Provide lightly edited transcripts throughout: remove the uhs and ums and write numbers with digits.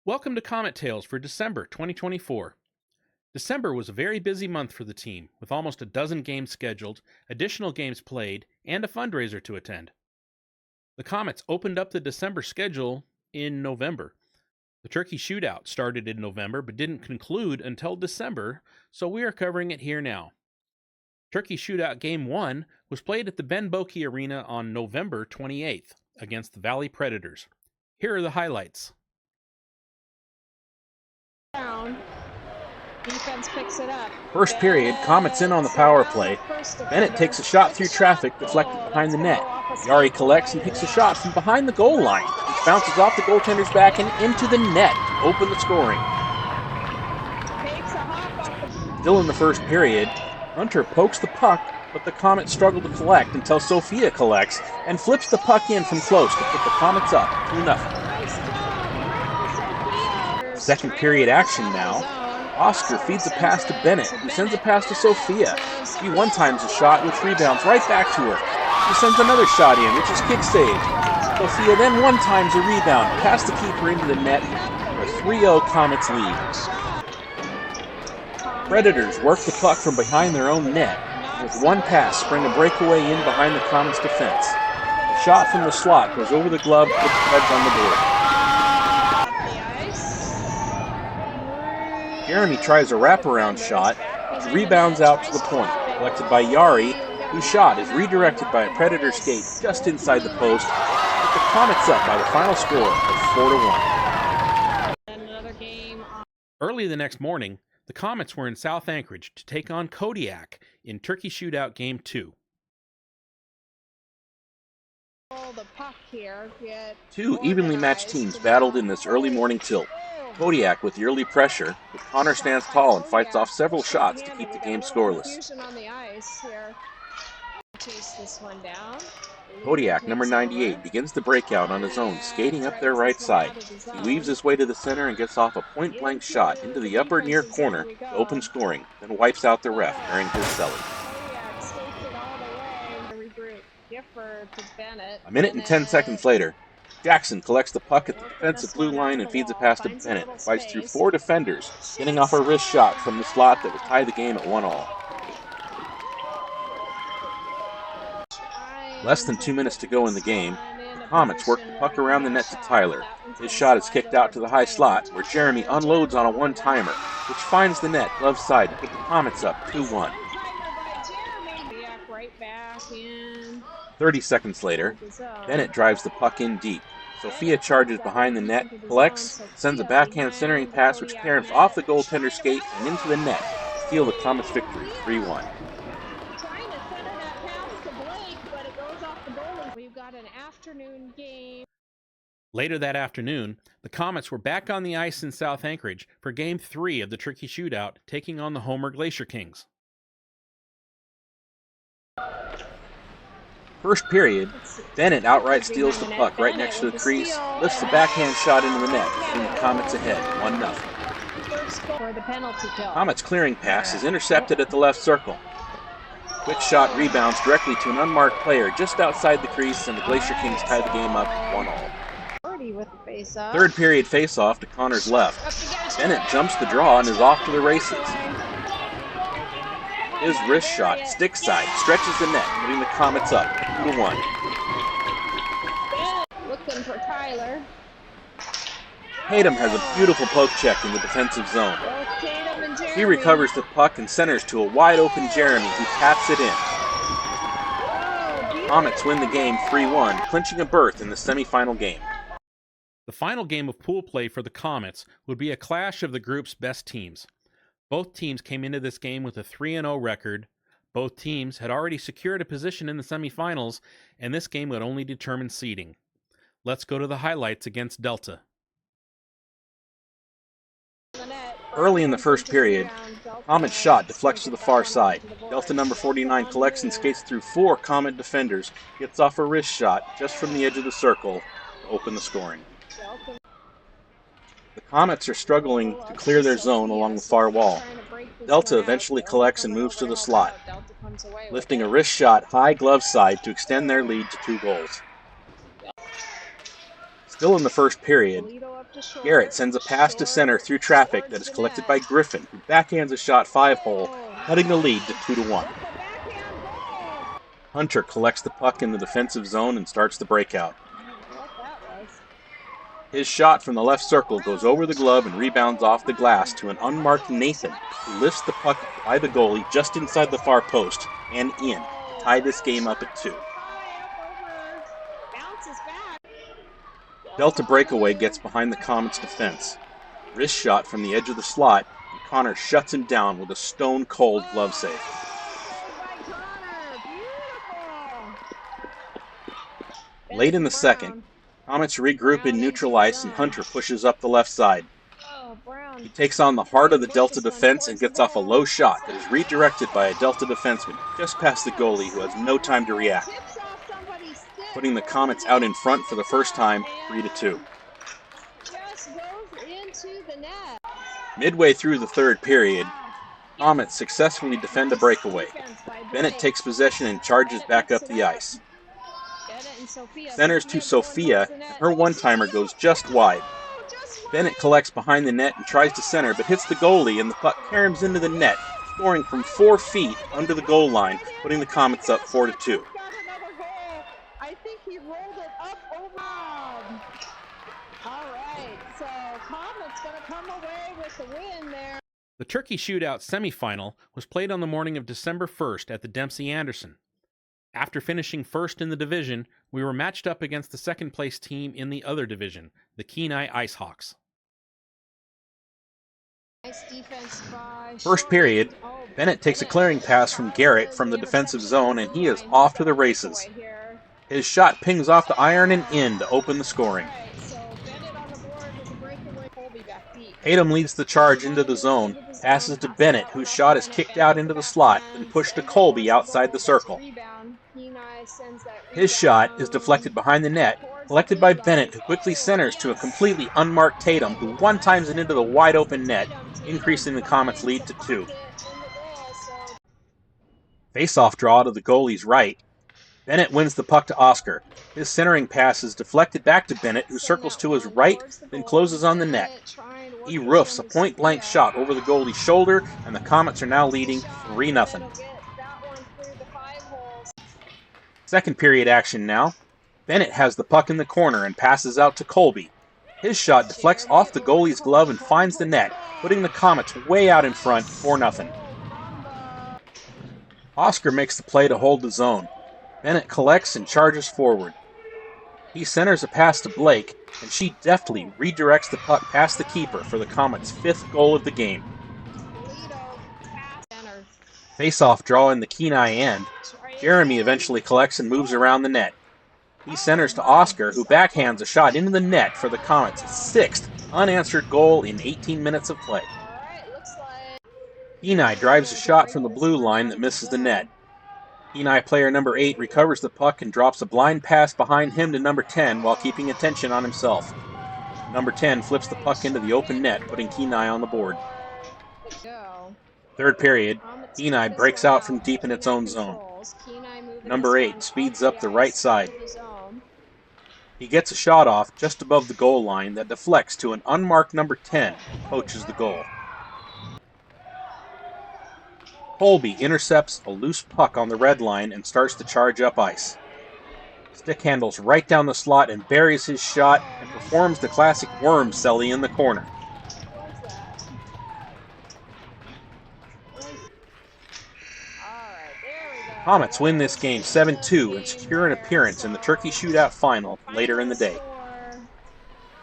Welcome to Comet Tales for December 2024. December was a very busy month for the team, with almost a dozen games scheduled, additional games played, and a fundraiser to attend. The Comets opened up the December schedule in November. The Turkey Shootout started in November but didn't conclude until December, so we are covering it here now. Turkey Shootout Game 1 was played at the Ben Boeke Arena on November 28th against the Valley Predators. Here are the highlights. Defense picks it up. First period, Comets in on the power play. Bennett takes a shot through traffic, deflected behind the net. Yari collects and takes a shot from behind the goal line, which bounces off the goaltender's back and into the net to open the scoring. Still in the first period, Hunter pokes the puck, but the Comets struggle to collect until Sophia collects and flips the puck in from close to put the Comets up 2-0. Second period action now. Oscar feeds a pass to Bennett, who sends a pass to Sophia. She one-times a shot, which rebounds right back to her. She sends another shot in, which is kick-saved. Sophia then one-times a rebound, past the keeper into the net, for a 3-0 Comets lead. Predators work the puck from behind their own net, and with one pass spring a breakaway in behind the Comets' defense. A shot from the slot goes over the glove, with the Preds on the board. Jeremy tries a wraparound shot, which rebounds out to the point, collected by Yari, whose shot is redirected by a Predator skate just inside the post, with the Comets up by the final score of 4-1. Early the next morning, the Comets were in South Anchorage to take on Kodiak in Turkey Shootout Game 2. Two evenly matched teams battled in this early morning tilt. Kodiak with the early pressure, but Connor stands tall and fights off several shots to keep the game scoreless. Kodiak, number 98, begins the breakout on his own, skating up their right side. He weaves his way to the center and gets off a point-blank shot into the upper near corner to open scoring, then wipes out the ref during his celly. A minute and 10 seconds later, Jackson collects the puck at the defensive blue line and feeds a pass to Bennett, fights through four defenders, getting off a wrist shot from the slot that would tie the game at 1-1. Less than 2 minutes to go in the game, the Comets work the puck around the net to Tyler. His shot is kicked out to the high slot, where Jeremy unloads on a one-timer, which finds the net glove side to put the Comets up 2-1. 30 seconds later, Bennett drives the puck in deep. Sophia charges behind the net, collects, sends a backhand centering pass which caroms off the goaltender's skate and into the net to steal the Comets' victory 3-1. Later that afternoon, the Comets were back on the ice in South Anchorage for Game 3 of the Turkey Shootout, taking on the Homer Glacier Kings. First period, Bennett outright steals the puck right next to the crease, lifts the backhand shot into the net, putting the Comets ahead 1-0. Comets' clearing pass is intercepted at the left circle. Quick shot rebounds directly to an unmarked player just outside the crease, and the Glacier Kings tie the game up 1-1. Third period face-off to Connor's left. Bennett jumps the draw and is off to the races. His wrist shot, stick side, stretches the net, putting the Comets up 2-1. Looking for Tyler. Tatum has a beautiful poke check in the defensive zone. He recovers the puck and centers to a wide-open Jeremy, who taps it in. Comets win the game 3-1, clinching a berth in the semifinal game. The final game of pool play for the Comets would be a clash of the group's best teams. Both teams came into this game with a 3-0 record. Both teams had already secured a position in the semifinals, and this game would only determine seeding. Let's go to the highlights against Delta. Early in the first period, Comet's shot deflects to the far side. Delta number 49 collects and skates through four Comet defenders, gets off a wrist shot just from the edge of the circle to open the scoring. The Comets are struggling to clear their zone along the far wall. Delta eventually collects and moves to the slot, lifting a wrist shot high glove side to extend their lead to 2 goals. Still in the first period, Garrett sends a pass to center through traffic that is collected by Griffin, who backhands a shot 5-hole, cutting the lead to 2-1. Hunter collects the puck in the defensive zone and starts the breakout. His shot from the left circle goes over the glove and rebounds off the glass to an unmarked Nathan, who lifts the puck by the goalie just inside the far post and in to tie this game up at 2. Delta breakaway gets behind the Comets' defense. Wrist shot from the edge of the slot, and Connor shuts him down with a stone-cold glove save. Late in the second, Comets regroup in neutral ice and Hunter pushes up the left side. He takes on the heart of the Delta defense and gets off a low shot that is redirected by a Delta defenseman just past the goalie who has no time to react, putting the Comets out in front for the first time, 3-2. Midway through the third period, Comets successfully defend a breakaway. Bennett takes possession and charges back up the ice. Centers to Sophia, and her one-timer goes just wide. Bennett collects behind the net and tries to center, but hits the goalie and the puck caroms into the net, scoring from 4 feet under the goal line, putting the Comets up 4-2. I think he rolled it up over. All right, so Comet's going to come away with the win there. The Turkey Shootout semifinal was played on the morning of December 1st at the Dempsey Anderson. After finishing first in the division, we were matched up against the second-place team in the other division, the Kenai IceHawks. Nice defense by First period, Bennett takes a clearing pass from Garrett from the defensive zone, and he is off to the races. His shot pings off the iron and in to open the scoring. Tatum leads the charge into the zone, passes to Bennett, whose shot is kicked out into the slot, then pushed to Colby outside the circle. His shot is deflected behind the net, collected by Bennett, who quickly centers to a completely unmarked Tatum, who one-times it into the wide-open net, increasing the Comets' lead to 2. Face-off draw to the goalie's right. Bennett wins the puck to Oscar. His centering pass is deflected back to Bennett, who circles to his right, then closes on the net. He roofs a point-blank shot over the goalie's shoulder, and the Comets are now leading 3-0. Second period action now. Bennett has the puck in the corner and passes out to Colby. His shot deflects off the goalie's glove and finds the net, putting the Comets way out in front, 4-0. Oscar makes the play to hold the zone. Bennett collects and charges forward. He centers a pass to Blake, and she deftly redirects the puck past the keeper for the Comets' 5th goal of the game. Face-off draw in the Kenai end. Jeremy eventually collects and moves around the net. He centers to Oscar, who backhands a shot into the net for the Comets' 6th unanswered goal in 18 minutes of play. Kenai drives a shot from the blue line that misses the net. Kenai player number 8 recovers the puck and drops a blind pass behind him to number 10 while keeping attention on himself. Number 10 flips the puck into the open net, putting Kenai on the board. Third period, Kenai breaks out from deep in its own zone. Number 8 speeds up the right side. He gets a shot off just above the goal line that deflects to an unmarked number 10, poaches the goal. Colby intercepts a loose puck on the red line and starts to charge up ice. Stick handles right down the slot and buries his shot and performs the classic worm celly in the corner. Comets win this game 7-2 and secure an appearance in the Turkey Shootout final later in the day.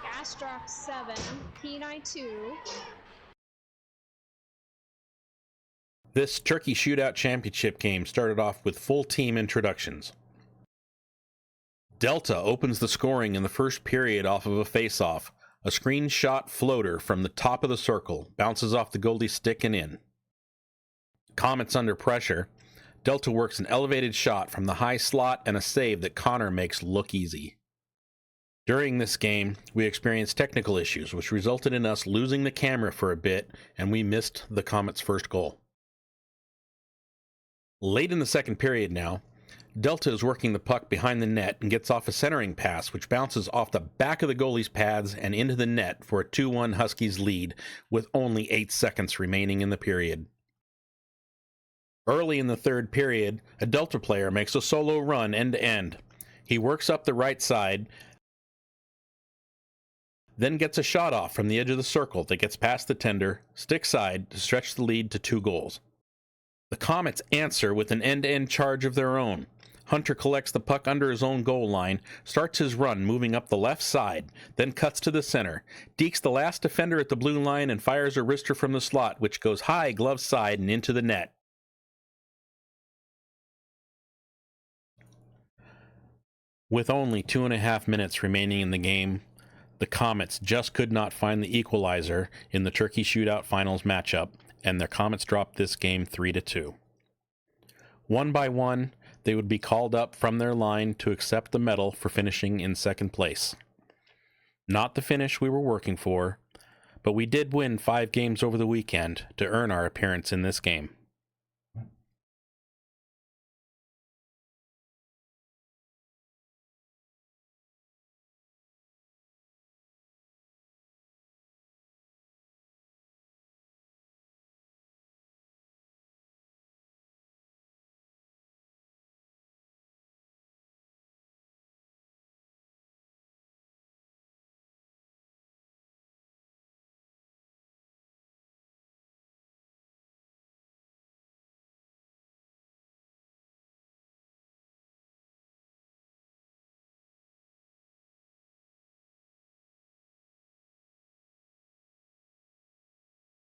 Gastrock 7, Kenai 2. This Turkey Shootout Championship game started off with full team introductions. Delta opens the scoring in the first period off of a face-off. A screenshot floater from the top of the circle bounces off the goalie's stick and in. Comets under pressure. Delta works an elevated shot from the high slot and a save that Connor makes look easy. During this game, we experienced technical issues, which resulted in us losing the camera for a bit, and we missed the Comets' first goal. Late in the second period now, Delta is working the puck behind the net and gets off a centering pass, which bounces off the back of the goalie's pads and into the net for a 2-1 Huskies lead, with only 8 seconds remaining in the period. Early in the third period, a Delta player makes a solo run end-to-end. He works up the right side, then gets a shot off from the edge of the circle that gets past the tender, stick side to stretch the lead to 2 goals. The Comets answer with an end-to-end charge of their own. Hunter collects the puck under his own goal line, starts his run moving up the left side, then cuts to the center, dekes the last defender at the blue line and fires a wrister from the slot, which goes high glove side and into the net. With only 2.5 minutes remaining in the game, the Comets just could not find the equalizer in the Turkey Shootout Finals matchup, and their Comets dropped this game 3-2. One by one, they would be called up from their line to accept the medal for finishing in second place. Not the finish we were working for, but we did win 5 games over the weekend to earn our appearance in this game.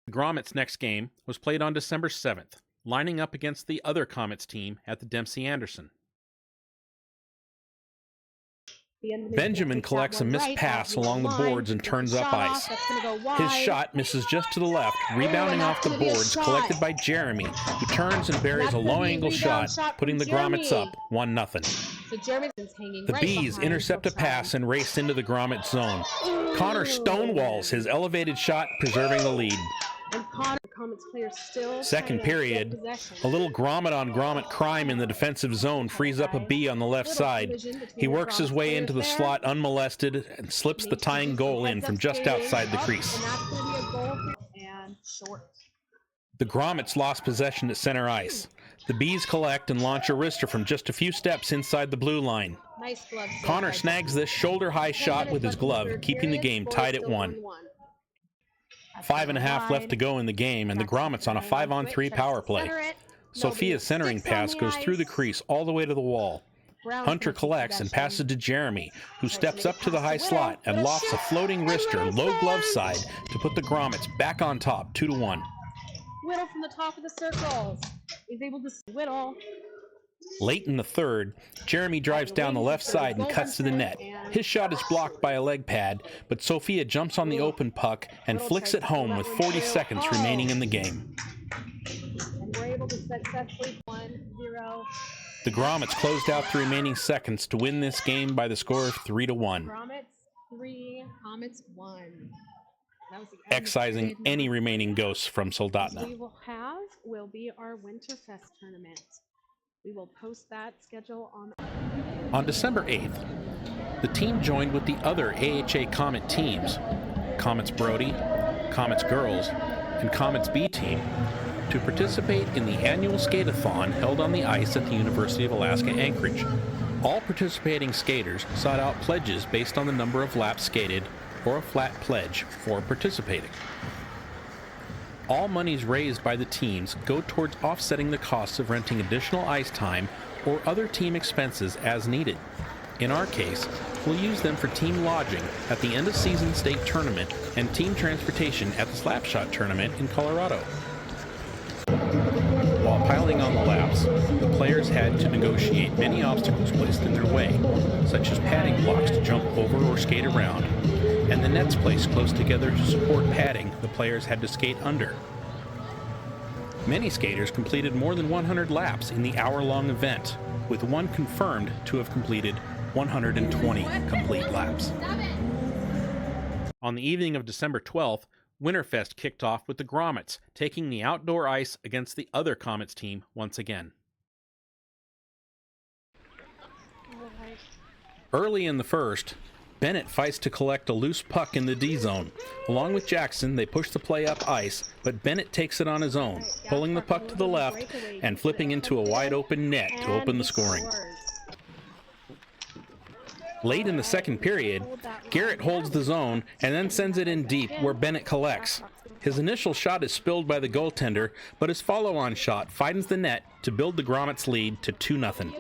The Grommets' next game was played on December 7th, lining up against the other Comets team at the Dempsey Anderson. Benjamin collects a missed pass along the boards and turns up ice. His shot misses just to the left, rebounding off the boards, collected by Jeremy, who turns and buries a low-angle shot, putting the Grommets up 1-0. The Bees intercept a pass and race into the Grommet zone. Connor stonewalls his elevated shot, preserving the lead. Second period, a little Grommet-on-Grommet crime in the defensive zone frees up a Bee on the left side. He works his way into the slot unmolested and slips the tying goal in from just outside the crease. The Grommets lost possession at center ice. The Bees collect and launch a wrister from just a few steps inside the blue line. Connor snags this shoulder-high shot with his glove, keeping the game tied at 1. 5.5 left to go in the game, and the Grommets on a 5-on-3 power play. Sophia's centering pass goes through the crease all the way to the wall. Hunter collects and passes to Jeremy, who steps up to the high slot and lofts a floating wrister low glove side to put the Grommets back on top 2-1. Whittle from the top of the circles is able to Whittle. Late in the third, Jeremy drives down the left side and cuts to the net. His shot is blocked by a leg pad, but Sophia jumps on the open puck and flicks it home with 40 seconds remaining in the game. And we're able to successfully 1-0. The Grommets closed out the remaining seconds to win this game by the score of 3-1. Grommets 3, Comets 1. Excising any remaining ghosts from Soldatna. We will be our Winterfest tournament. We will post that schedule on December 8th. The team joined with the other AHA Comet teams, Comets Brody, Comets Girls, and Comets B team, to participate in the annual skate-a-thon held on the ice at the University of Alaska Anchorage. All participating skaters sought out pledges based on the number of laps skated or a flat pledge for participating. All monies raised by the teams go towards offsetting the costs of renting additional ice time or other team expenses as needed. In our case, we'll use them for team lodging at the end-of-season state tournament and team transportation at the Slapshot tournament in Colorado. While piling on the laps, the players had to negotiate many obstacles placed in their way, such as padding blocks to jump over or skate around, and the nets placed close together to support padding the players had to skate under. Many skaters completed more than 100 laps in the hour-long event, with one confirmed to have completed 120 complete laps. On the evening of December 12th, Winterfest kicked off with the Grommets taking the outdoor ice against the other Comets team once again. Early in the first, Bennett fights to collect a loose puck in the D zone. Along with Jackson, they push the play up ice, but Bennett takes it on his own, pulling the puck to the left and flipping into a wide open net to open the scoring. Late in the second period, Garrett holds the zone and then sends it in deep where Bennett collects. His initial shot is spilled by the goaltender, but his follow-on shot finds the net to build the Gromets' lead to 2-0.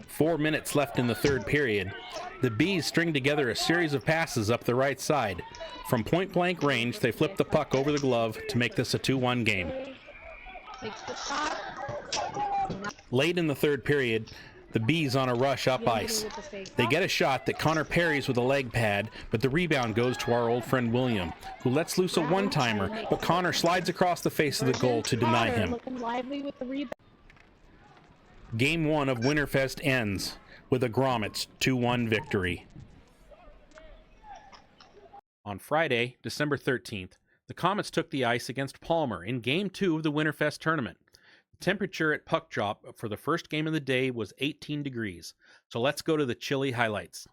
4 minutes left in the third period. The Bees string together a series of passes up the right side. From point-blank range, they flip the puck over the glove to make this a 2-1 game. Late in the third period, the Bees on a rush up ice. They get a shot that Connor parries with a leg pad, but the rebound goes to our old friend William, who lets loose a one-timer, but Connor slides across the face of the goal to deny him. Game 1 of Winterfest ends with a Gromets 2-1 victory. On Friday, December 13th, the Comets took the ice against Palmer in Game 2 of the Winterfest tournament. The temperature at puck drop for the first game of the day was 18 degrees, so let's go to the chilly highlights.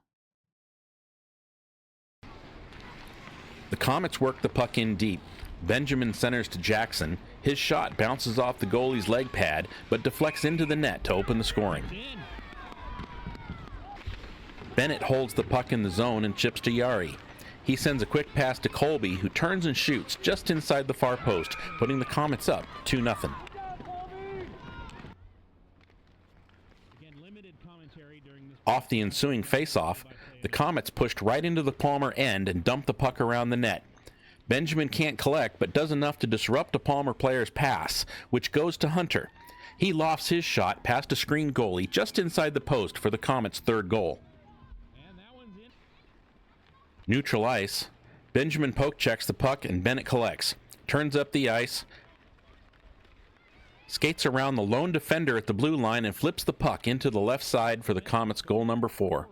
The Comets work the puck in deep. Benjamin centers to Jackson. His shot bounces off the goalie's leg pad, but deflects into the net to open the scoring. Bennett holds the puck in the zone and chips to Yari. He sends a quick pass to Colby, who turns and shoots just inside the far post, putting the Comets up 2-0. Off the ensuing face-off, the Comets pushed right into the Palmer end and dumped the puck around the net. Benjamin can't collect, but does enough to disrupt a Palmer player's pass, which goes to Hunter. He lofts his shot past a screen goalie just inside the post for the Comets' third goal. Neutral ice. Benjamin poke checks the puck and Bennett collects. Turns up the ice. Skates around the lone defender at the blue line and flips the puck into the left side for the Comets' goal number 4.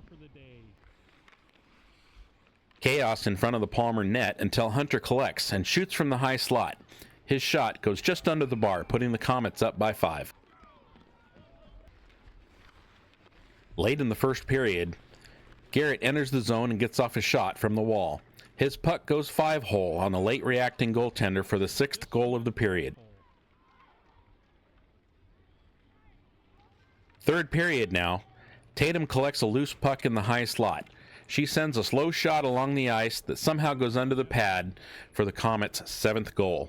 Chaos in front of the Palmer net until Hunter collects and shoots from the high slot. His shot goes just under the bar, putting the Comets up by 5. Late in the first period, Garrett enters the zone and gets off a shot from the wall. His puck goes 5-hole on the late reacting goaltender for the 6th goal of the period. Third period now. Tatum collects a loose puck in the high slot. She sends a slow shot along the ice that somehow goes under the pad for the Comets' 7th goal.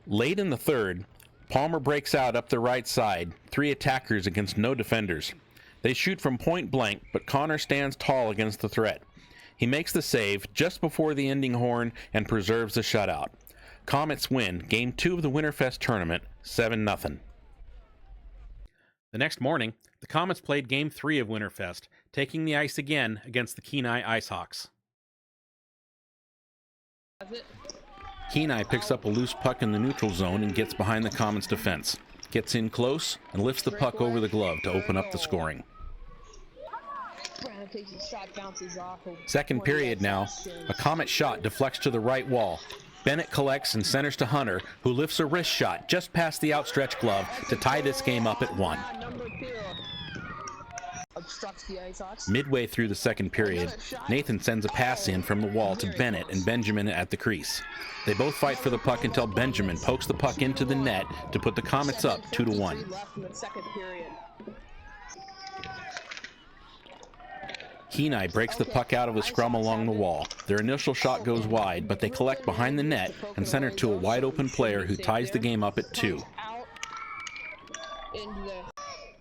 Late in the third, Palmer breaks out up the right side, 3 attackers against no defenders. They shoot from point blank, but Connor stands tall against the threat. He makes the save just before the ending horn and preserves the shutout. Comets win Game 2 of the Winterfest tournament, 7-0. The next morning, the Comets played Game 3 of Winterfest, taking the ice again against the Kenai IceHawks. Kenai picks up a loose puck in the neutral zone and gets behind the Comets' defense. Gets in close and lifts the puck over the glove to open up the scoring. Second period now. A Comet shot deflects to the right wall. Bennett collects and centers to Hunter, who lifts a wrist shot just past the outstretched glove to tie this game up at 1. Midway through the second period, Nathan sends a pass in from the wall to Bennett and Benjamin at the crease. They both fight for the puck until Benjamin pokes the puck into the net to put the Comets up 2-1. Kenai breaks the puck out of the scrum along the wall. Their initial shot goes wide, but they collect behind the net and center to a wide-open player who ties the game up at 2.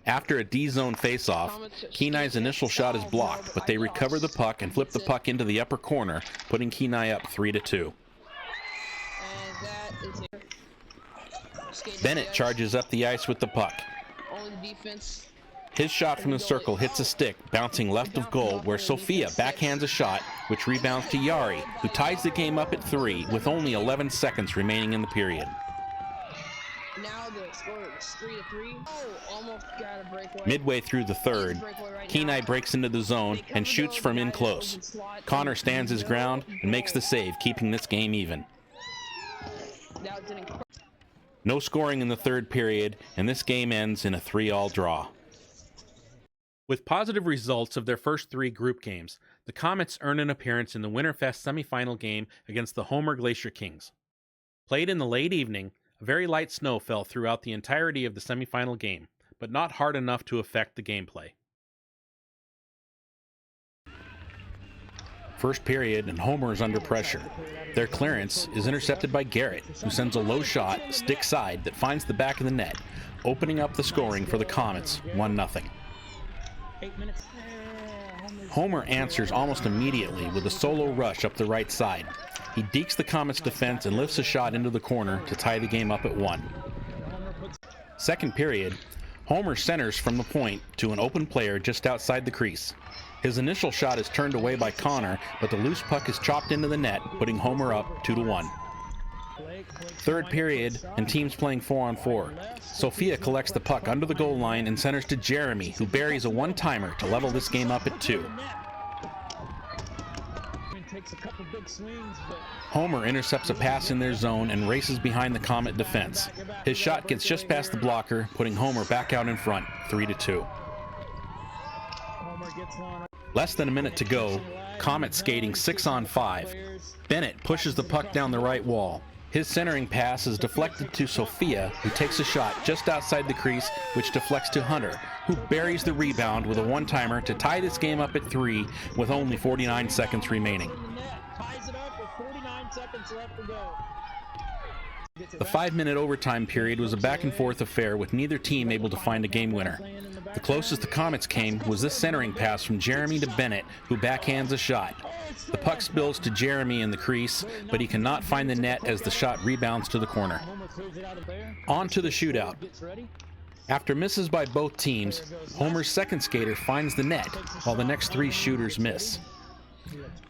After a D-zone face-off, Kenai's initial shot is blocked, but they recover the puck and flip the puck into the upper corner, putting Kenai up 3-2. Bennett charges up the ice with the puck. His shot from the circle hits a stick, bouncing left of goal, where Sophia backhands a shot, which rebounds to Yari, who ties the game up at 3 with only 11 seconds remaining in the period. Midway through the third, Kenai breaks into the zone and shoots from in close. Connor stands his ground and makes the save, keeping this game even. No scoring in the third period, and this game ends in a 3-all draw. With positive results of their first 3 group games, the Comets earn an appearance in the Winterfest semifinal game against the Homer Glacier Kings. Played in the late evening, a very light snow fell throughout the entirety of the semifinal game, but not hard enough to affect the gameplay. First period, and Homer is under pressure. Their clearance is intercepted by Garrett, who sends a low shot, stick side, that finds the back of the net, opening up the scoring for the Comets, 1-0. Homer answers almost immediately with a solo rush up the right side. He dekes the Comets' defense and lifts a shot into the corner to tie the game up at 1. Second period, Homer centers from the point to an open player just outside the crease. His initial shot is turned away by Connor, but the loose puck is chopped into the net, putting Homer up 2-1. Third period, and teams playing 4-on-4. Sophia collects the puck under the goal line and centers to Jeremy, who buries a one-timer to level this game up at 2. Homer intercepts a pass in their zone and races behind the Comet defense. His shot gets just past the blocker, putting Homer back out in front, 3-2. Less than a minute to go, Comet skating 6-on-5. Bennett pushes the puck down the right wall. His centering pass is deflected to Sophia, who takes a shot just outside the crease, which deflects to Hunter, who buries the rebound with a one-timer to tie this game up at 3 with only 49 seconds remaining. The 5-minute overtime period was a back-and-forth affair with neither team able to find a game winner. The closest the Comets came was this centering pass from Jeremy to Bennett, who backhands a shot. The puck spills to Jeremy in the crease, but he cannot find the net as the shot rebounds to the corner. On to the shootout. After misses by both teams, Homer's second skater finds the net, while the next 3 shooters miss.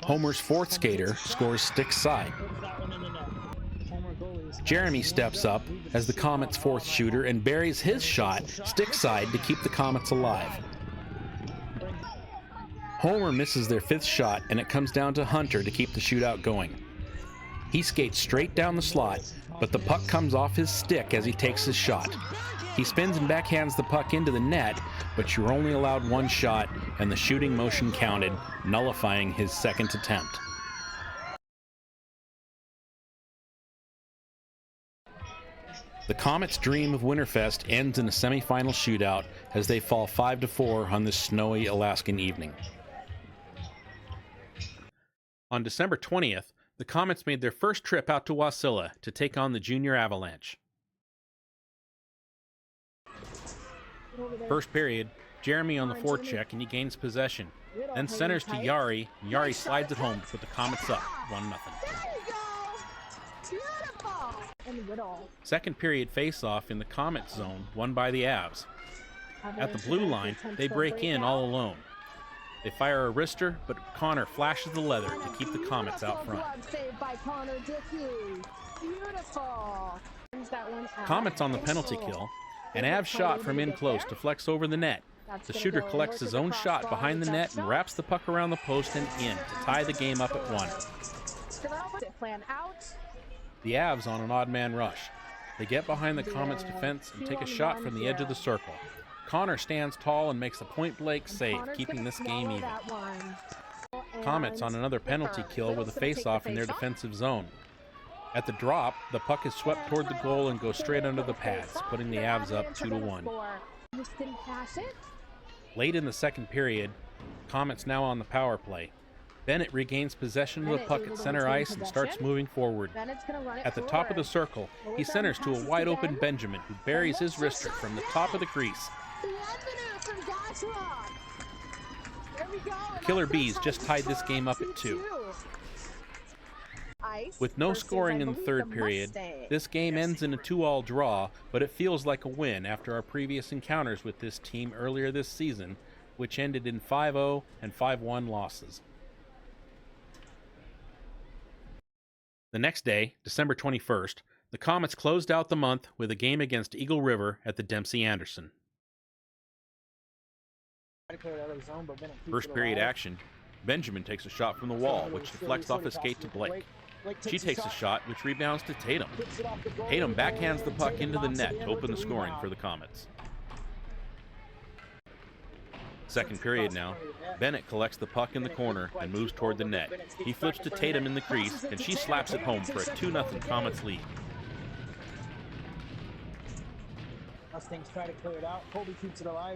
Homer's fourth skater scores stick side. Jeremy steps up as the Comets' fourth shooter and buries his shot stick side to keep the Comets alive. Homer misses their 5th shot, and it comes down to Hunter to keep the shootout going. He skates straight down the slot, but the puck comes off his stick as he takes his shot. He spins and backhands the puck into the net, but you're only allowed 1 shot, and the shooting motion counted, nullifying his second attempt. The Comets' dream of Winterfest ends in a semifinal shootout as they fall 5-4 on this snowy Alaskan evening. On December 20th, the Comets made their first trip out to Wasilla to take on the Junior Avalanche. First period, Jeremy on the forecheck and he gains possession, then centers to Yari, and Yari slides it home to put the Comets up 1-0. Second period face-off in the Comet zone won by the Avs. At the blue line, they break in all alone. They fire a wrister, but Connor flashes the leather to keep the Comets out front. Comets on the penalty kill. An Avs shot from in close deflects over the net. The shooter collects his own shot behind the net and wraps the puck around the post and in to tie the game up at 1. The Avs on an odd man rush. They get behind the Comets' defense and take a shot from the edge of the circle. Connor stands tall and makes a point-blank save, keeping this game even. Comets on another penalty kill with a face-off in their defensive zone. At the drop, the puck is swept toward the goal and goes straight under the pads, putting the Avs up 2-1. Late in the second period, Comets now on the power play. Bennett regains possession of the puck at center ice and starts moving forward. At the top of the circle, he centers to a wide-open Benjamin, who buries his wrister from the top of the crease. Killer Bees just tied this game up at 2. With no scoring in the third period, this game ends in a 2-all draw, but it feels like a win after our previous encounters with this team earlier this season, which ended in 5-0 and 5-1 losses. The next day, December 21st, the Comets closed out the month with a game against Eagle River at the Dempsey Anderson. First period action, Benjamin takes a shot from the wall, which deflects off his skate to Blake. She takes a shot, which rebounds to Tatum. Tatum backhands the puck into the net to open the scoring for the Comets. Second period now. Bennett collects the puck in the corner and moves toward the net. He flips to Tatum in the crease, and she slaps it home for a 2-0 Comets lead.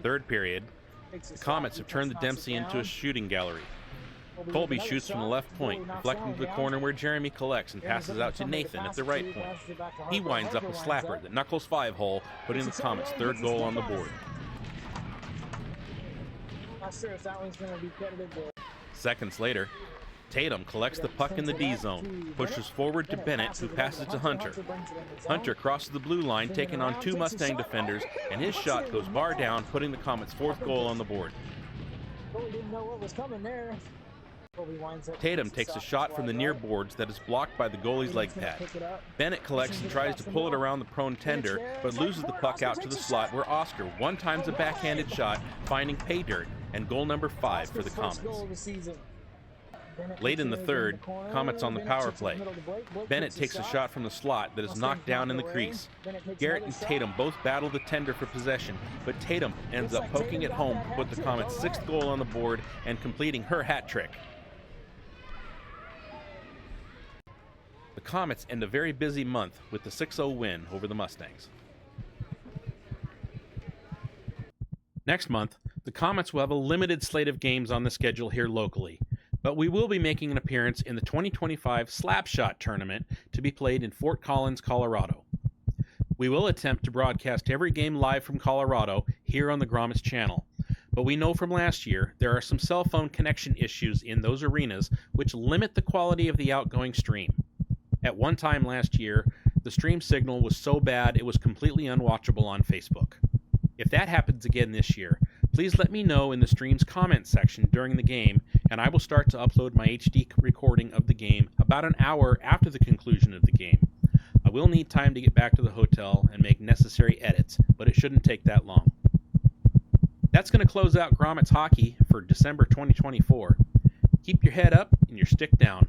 Third period. The Comets have turned the Dempsey into a shooting gallery. Colby shoots from the left point, deflecting to the corner where Jeremy collects and passes out to Nathan at the right point. He winds up a slapper that knuckles 5-hole, putting the Comets' third goal on the board. Not sure if that one's going to be credited to... Seconds later, Tatum collects the puck in the D zone, pushes forward to Bennett, who passes to Hunter. Hunter crosses the blue line, taking on 2 Mustang defenders, and his shot goes bar down, putting the Comets' 4th goal on the board. Didn't know what was coming there. Tatum takes a shot from the near boards that is blocked by the goalie's leg pad. Bennett collects and tries to pull it around the prone tender, but loses the puck out to the slot where Oscar one-times a backhanded shot, finding pay dirt, and goal number 5 for the Comets. Late in the third, Comets on the power play. Bennett takes a shot from the slot that is knocked down in the crease. Garrett and Tatum both battle the tender for possession, but Tatum ends up poking it home to put the Comets' 6th goal on the board and completing her hat trick. The Comets end a very busy month with the 6-0 win over the Mustangs. Next month, the Comets will have a limited slate of games on the schedule here locally, but we will be making an appearance in the 2025 Slapshot Tournament to be played in Fort Collins, Colorado. We will attempt to broadcast every game live from Colorado here on the Grommets channel, but we know from last year there are some cell phone connection issues in those arenas which limit the quality of the outgoing stream. At one time last year, the stream signal was so bad it was completely unwatchable on Facebook. If that happens again this year, please let me know in the stream's comments section during the game, and I will start to upload my HD recording of the game about an hour after the conclusion of the game. I will need time to get back to the hotel and make necessary edits, but it shouldn't take that long. That's going to close out Grommets Hockey for December 2024. Keep your head up and your stick down.